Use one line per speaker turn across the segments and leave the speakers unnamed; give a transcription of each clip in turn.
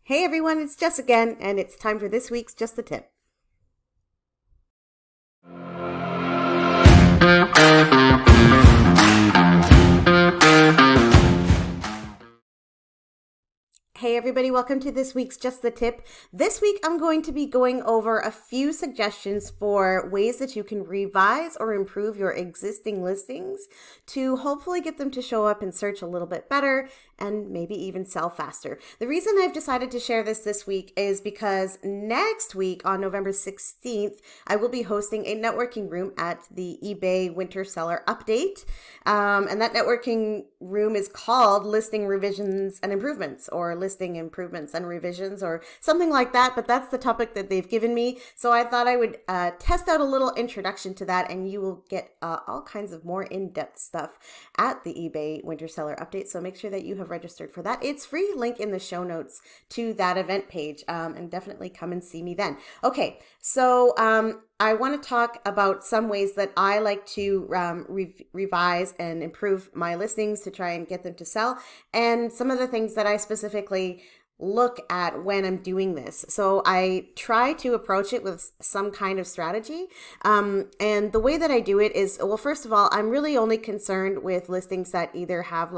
Hey everyone, it's Jess again, and it's time for this week's Just the Tip. Hey everybody, welcome to this week's Just the Tip. This week I'm going to be going over a few suggestions for ways that you can revise or improve your existing listings to hopefully get them to show up in search a little bit better and maybe even sell faster. The reason I've decided to share this week is because next week on November 16th, I will be hosting a networking room at the eBay Winter Seller Update. And that networking room is called Listing Revisions and Improvements, or Listing Improvements and Revisions, or something like that. But that's the topic that they've given me. So I thought I would test out a little introduction to that, and you will get all kinds of more in-depth stuff at the eBay Winter Seller Update. So make sure that you have registered for that. It's free. Link in the show notes to that event page, and definitely come and see me then. Okay, so I want to talk about some ways that I like to revise and improve my listings to try and get them to sell, and some of the things that I specifically look at when I'm doing this. So I try to approach it with some kind of strategy. And the way that I do it is, well, first of all, I'm really only concerned with listings that either have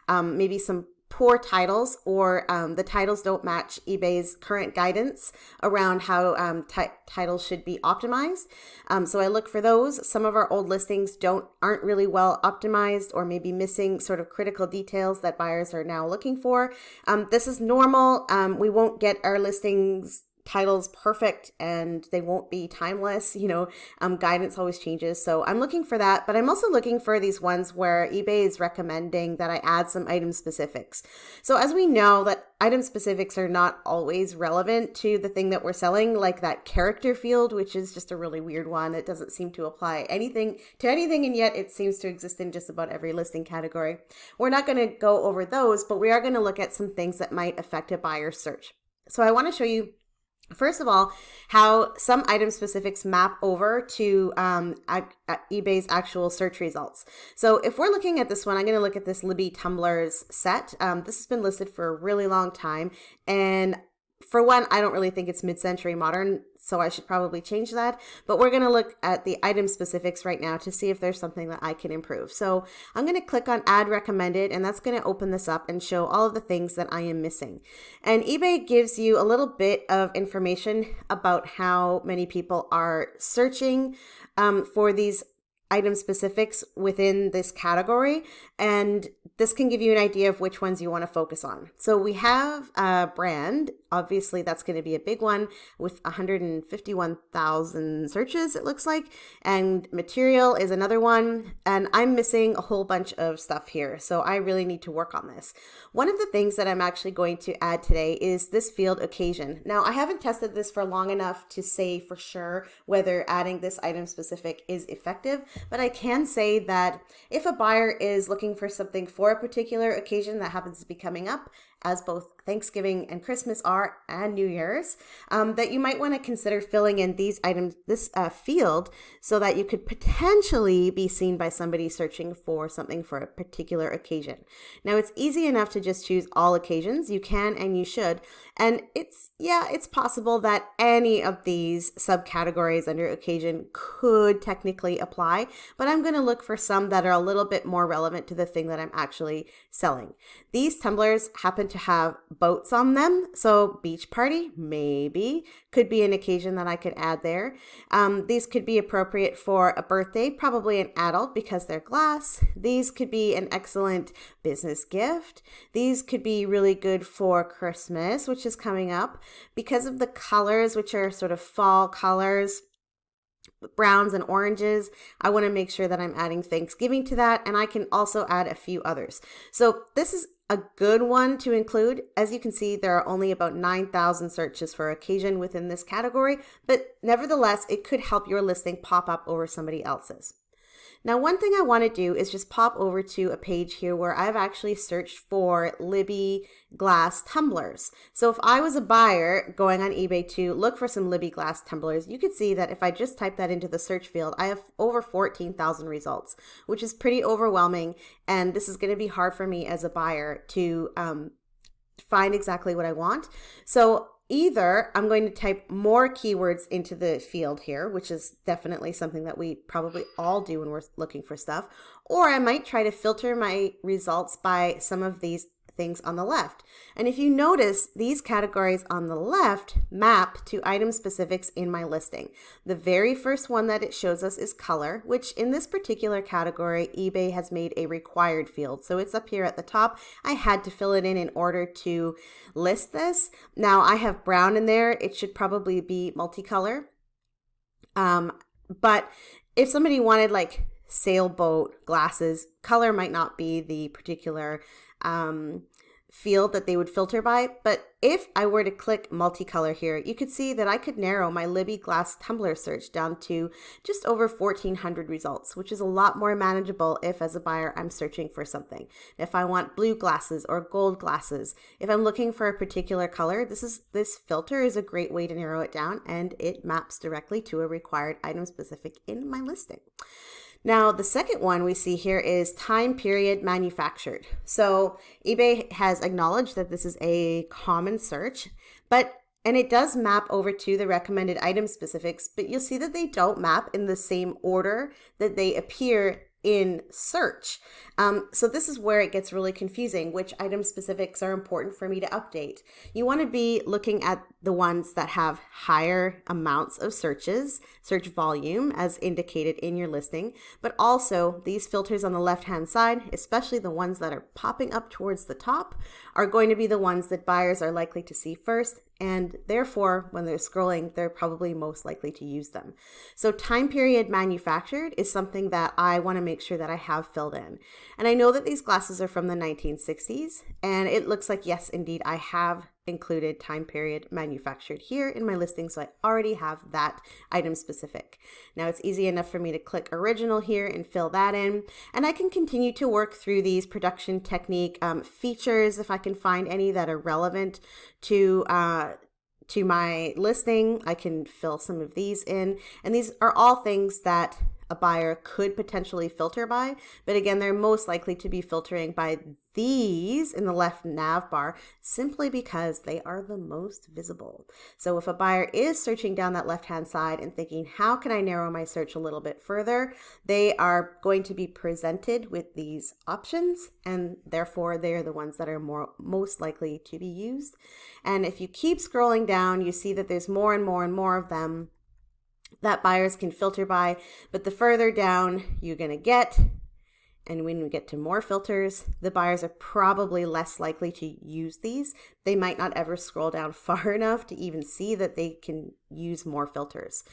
maybe some poor titles, or the titles don't match eBay's current guidance around how titles should be optimized. So I look for those. Some of our old listings aren't really well optimized, or maybe missing sort of critical details that buyers are now looking for. This is normal. We won't get our listings titles perfect, and they won't be timeless. Guidance always changes. So I'm looking for that, but I'm also looking for these ones where eBay is recommending that I add some item specifics. So as we know, that item specifics are not always relevant to the thing that we're selling, like that character field, which is just a really weird one. It doesn't seem to apply anything to anything, and yet it seems to exist in just about every listing category. We're not going to go over those, but we are going to look at some things that might affect a buyer's search. So I want to show you, first of all, how some item specifics map over to eBay's actual search results. So if we're looking at this one, I'm going to look at this Libby Tumblers set. This has been listed for a really long time. And for one, I don't really think it's mid-century modern, so I should probably change that. But we're going to look at the item specifics right now to see if there's something that I can improve. So I'm going to click on Add Recommended, and that's going to open this up and show all of the things that I am missing. And eBay gives you a little bit of information about how many people are searching for these item specifics within this category, and this can give you an idea of which ones you want to focus on. So we have a brand. Obviously, that's going to be a big one with 151,000 searches, it looks like. And material is another one. And I'm missing a whole bunch of stuff here, so I really need to work on this. One of the things that I'm actually going to add today is this field occasion. Now, I haven't tested this for long enough to say for sure whether adding this item specific is effective, but I can say that if a buyer is looking for something for a particular occasion that happens to be coming up, as both Thanksgiving and Christmas are, and New Year's, that you might want to consider filling in these items, this field, so that you could potentially be seen by somebody searching for something for a particular occasion. Now, it's easy enough to just choose all occasions. You can and you should. And it's possible that any of these subcategories under occasion could technically apply, but I'm going to look for some that are a little bit more relevant to the thing that I'm actually selling. These tumblers happen to have boats on them, so beach party, maybe, could be an occasion that I could add there. These could be appropriate for a birthday, probably an adult because they're glass. These could be an excellent business gift. These could be really good for Christmas, which is coming up. Because of the colors, which are sort of fall colors, browns and oranges, I want to make sure that I'm adding Thanksgiving to that, and I can also add a few others. So this is a good one to include. As you can see, there are only about 9,000 searches for occasion within this category, but nevertheless, it could help your listing pop up over somebody else's. Now, one thing I want to do is just pop over to a page here where I've actually searched for Libby glass tumblers. So if I was a buyer going on eBay to look for some Libby glass tumblers, you could see that if I just type that into the search field, I have over 14,000 results, which is pretty overwhelming. And this is going to be hard for me as a buyer to find exactly what I want. So either I'm going to type more keywords into the field here, which is definitely something that we probably all do when we're looking for stuff, or I might try to filter my results by some of these things on the left. And if you notice, these categories on the left map to item specifics in my listing. The very first one that it shows us is color, which in this particular category, eBay has made a required field. So it's up here at the top. I had to fill it in order to list this. Now I have brown in there. It should probably be multicolor. But if somebody wanted like sailboat glasses, color might not be the particular field that they would filter by. But if I were to click multicolor here, you could see that I could narrow my Libby glass tumbler search down to just over 1,400 results, which is a lot more manageable if as a buyer I'm searching for something. If I want blue glasses or gold glasses, if I'm looking for a particular color, this filter is a great way to narrow it down, and it maps directly to a required item specific in my listing. Now, the second one we see here is time period manufactured. So eBay has acknowledged that this is a common search, and it does map over to the recommended item specifics, but you'll see that they don't map in the same order that they appear in search. So this is where it gets really confusing, which item specifics are important for me to update. You want to be looking at the ones that have higher amounts of search volume as indicated in your listing, but also these filters on the left-hand side, especially the ones that are popping up towards the top, are going to be the ones that buyers are likely to see first, and therefore when they're scrolling, they're probably most likely to use them. So time period manufactured is something that I want to make sure that I have filled in. And I know that these glasses are from the 1960s, and it looks like, yes, indeed, I have included time period manufactured here in my listing, so I already have that item specific. Now it's easy enough for me to click original here and fill that in, and I can continue to work through these production technique features if I can find any that are relevant to my listing. I can fill some of these in, and these are all things that a buyer could potentially filter by, but again, they're most likely to be filtering by these in the left nav bar simply because they are the most visible. So if a buyer is searching down that left-hand side and thinking, how can I narrow my search a little bit further? They are going to be presented with these options, and therefore they're the ones that are most likely to be used. And if you keep scrolling down, you see that there's more and more and more of them that buyers can filter by, but the further down you're going to get, and when we get to more filters, the buyers are probably less likely to use these. They might not ever scroll down far enough to even see that they can use more filters.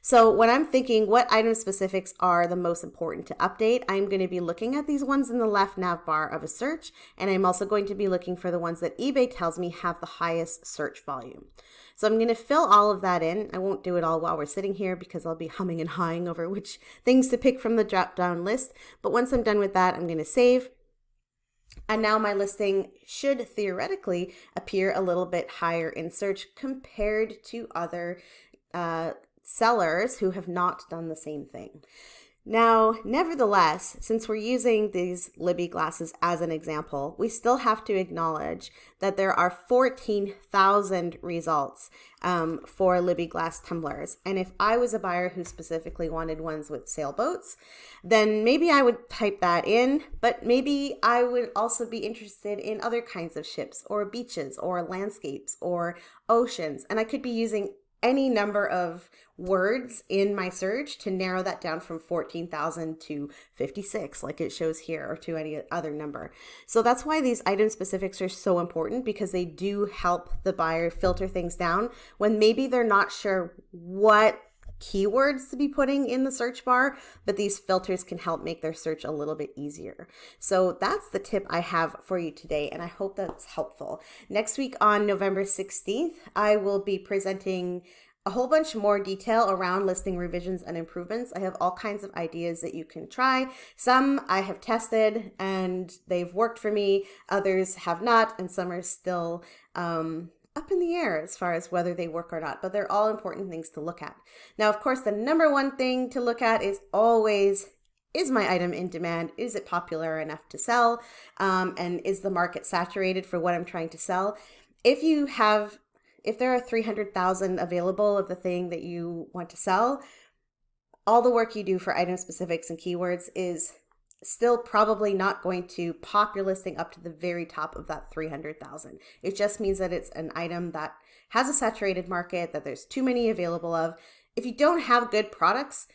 So when I'm thinking what item specifics are the most important to update, I'm going to be looking at these ones in the left nav bar of a search, and I'm also going to be looking for the ones that eBay tells me have the highest search volume. So I'm going to fill all of that in. I won't do it all while we're sitting here because I'll be humming and hawing over which things to pick from the drop-down list. But once I'm done with that, I'm going to save. And now my listing should theoretically appear a little bit higher in search compared to other sellers who have not done the same thing. Now, nevertheless, since we're using these Libby glasses as an example, we still have to acknowledge that there are 14,000 results for Libby glass tumblers. And if I was a buyer who specifically wanted ones with sailboats, then maybe I would type that in, but maybe I would also be interested in other kinds of ships or beaches or landscapes or oceans. And I could be using any number of words in my search to narrow that down from 14,000 to 56 like it shows here, or to any other number. So that's why these item specifics are so important, because they do help the buyer filter things down when maybe they're not sure what keywords to be putting in the search bar, but these filters can help make their search a little bit easier. So that's the tip I have for you today, and I hope that's helpful. Next week on November 16th, I will be presenting a whole bunch more detail around listing revisions and improvements. I have all kinds of ideas that you can try. Some I have tested and they've worked for me, others have not, and some are still up in the air as far as whether they work or not, but they're all important things to look at. Now, of course, the number one thing to look at is always is my item in demand? Is it popular enough to sell? And is the market saturated for what I'm trying to sell? If there are 300,000 available of the thing that you want to sell, all the work you do for item specifics and keywords is still probably not going to pop your listing up to the very top of that 300,000. It just means that it's an item that has a saturated market, that there's too many available of. If you don't have good products,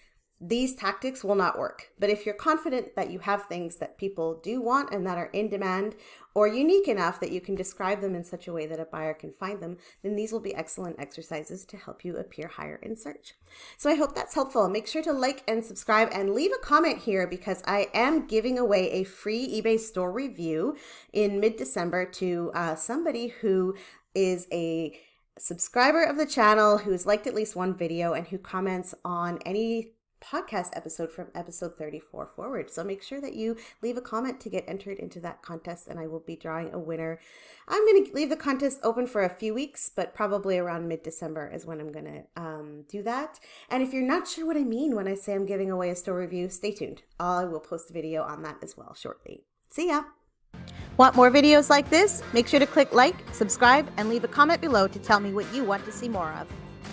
these tactics will not work. But if you're confident that you have things that people do want and that are in demand or unique enough that you can describe them in such a way that a buyer can find them, then these will be excellent exercises to help you appear higher in search. So I hope that's helpful. Make sure to like and subscribe and leave a comment here, because I am giving away a free eBay store review in mid-December to somebody who is a subscriber of the channel, who's liked at least one video, and who comments on any podcast episode from episode 34 forward. So make sure that you leave a comment to get entered into that contest, and I will be drawing a winner. I'm going to leave the contest open for a few weeks, but probably around mid-December is when I'm going to do that. And if you're not sure what I mean when I say I'm giving away a store review, stay tuned. I will post a video on that as well shortly. See ya! Want more videos like this? Make sure to click like, subscribe, and leave a comment below to tell me what you want to see more of.